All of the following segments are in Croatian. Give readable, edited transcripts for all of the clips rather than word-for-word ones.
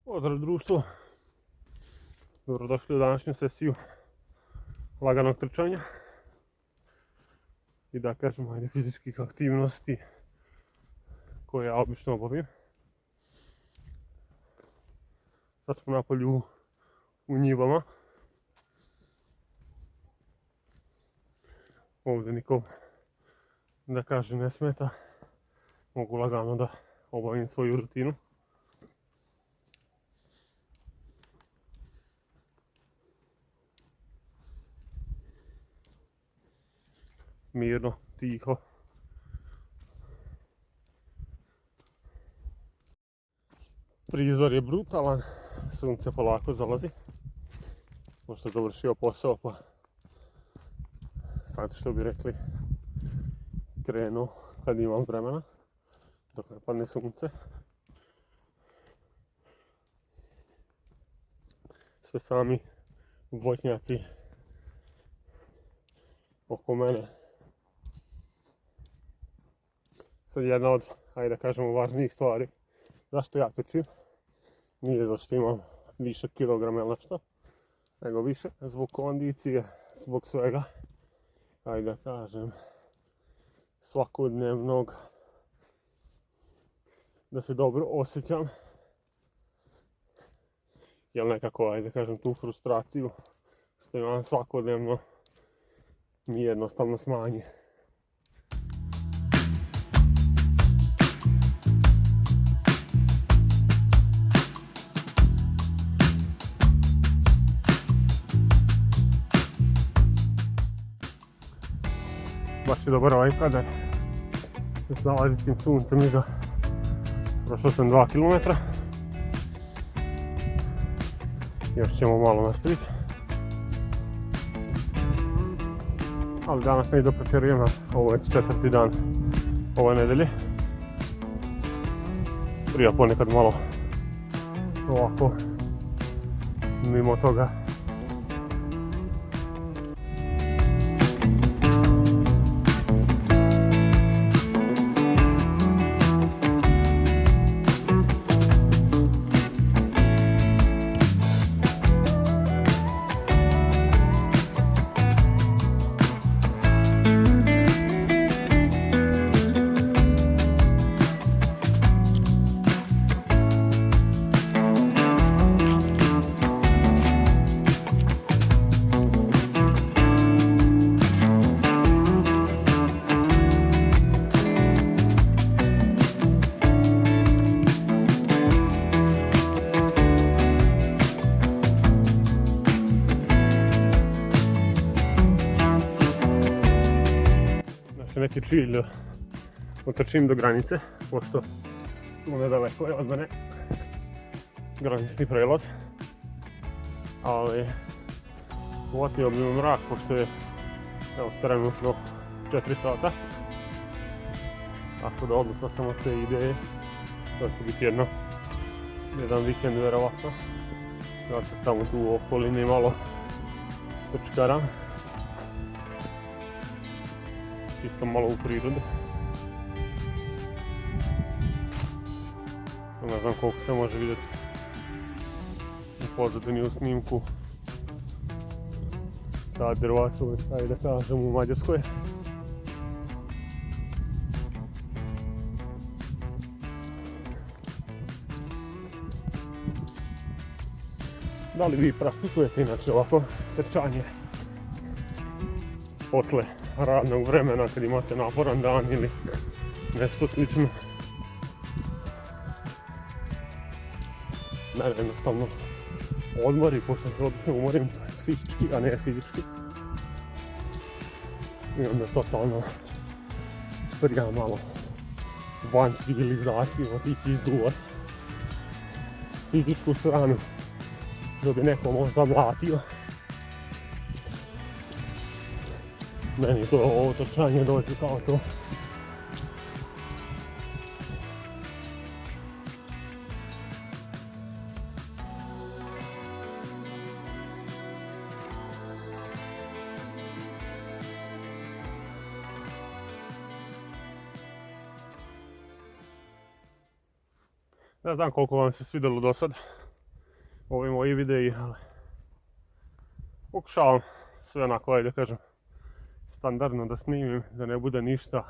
Pozdrav društvo, dobrodošli u današnju sesiju laganog trčanja i da kažemo ajde fizičkih aktivnosti koje ja obično obavim. Sad smo napolju u njivama. Ovdje nikom da kaže ne smeta, mogu lagano da obavim svoju rutinu. Mirno, tiho. Prizor je brutalan, sunce polako zalazi. Možda završio posao pa sad što bi rekli krenuo kad imam vremena dok ne padne sunce. Sve sami voćnjaci oko mene. Sad jedna od, ajde da kažemo, važnijih stvari zašto ja trčim. Nije zašto imam više kilograma ili nešto, nego više zbog kondicije, zbog svega, ajde da kažem, svakodnevnog, da se dobro osjećam. Jer nekako, ajde da kažem, tu frustraciju što imam svakodnevno mi jednostavno smanji. Baš je dobar ovaj kadar s nalazitim suncem iza. Prošao sam 2 km. Još ćemo malo nastaviti. Ali danas ne idem da pretjerujem, ovo je 4. dan ove nedelje. Prija ponekad malo ovako mimo toga. Neki cilj otrčim do granice, pošto tu nedaleko je od mene granični prelaz, ali uvatio bi me mrak pošto je trenutno 4 sata, tako da odlučio sam od te ideje da će biti jedan vikend vjerovatno, da se samo tu u okolini malo trčkaram. Čisto malo u prirodi. Ne znam koliko se može vidjeti u pozadini u snimku. Ta drvačovec, ajde da kažem, u Mađarskoj. Da li vi praktikujete inače ovako trčanje posle radnog vremena kad imate naporan dan ili nešto slično? Mene jednostavno odmori, pošto se obično umorim psihički, a ne fizički. I onda totalno prija malo van civilizaciju, otići izduvat fizičku stranu da bi neko možda mlatio. Meni to ovo trčanje dođe kao to. Ne znam koliko vam se svidjelo do sad ovi moji videi, ali pokušavam sve onako, ajde kažem, standardno da snimim, da ne bude ništa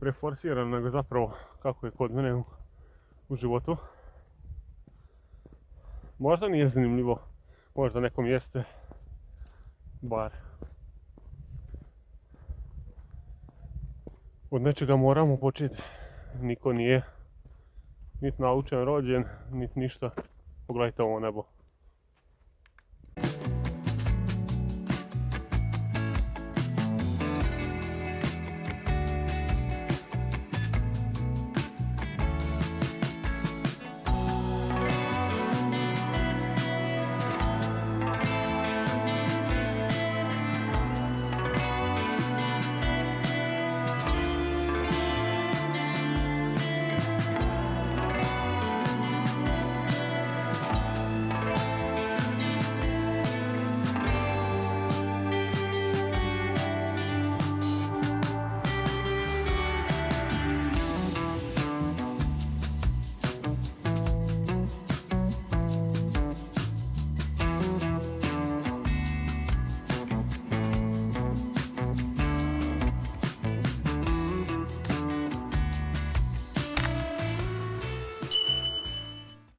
preforsirano, nego zapravo kako je kod mene u životu. Možda nije zanimljivo, možda nekom jeste, bar od nečega moramo početi. Niko nije niti naučen, rođen, niti ništa. Pogledajte ovo nebo.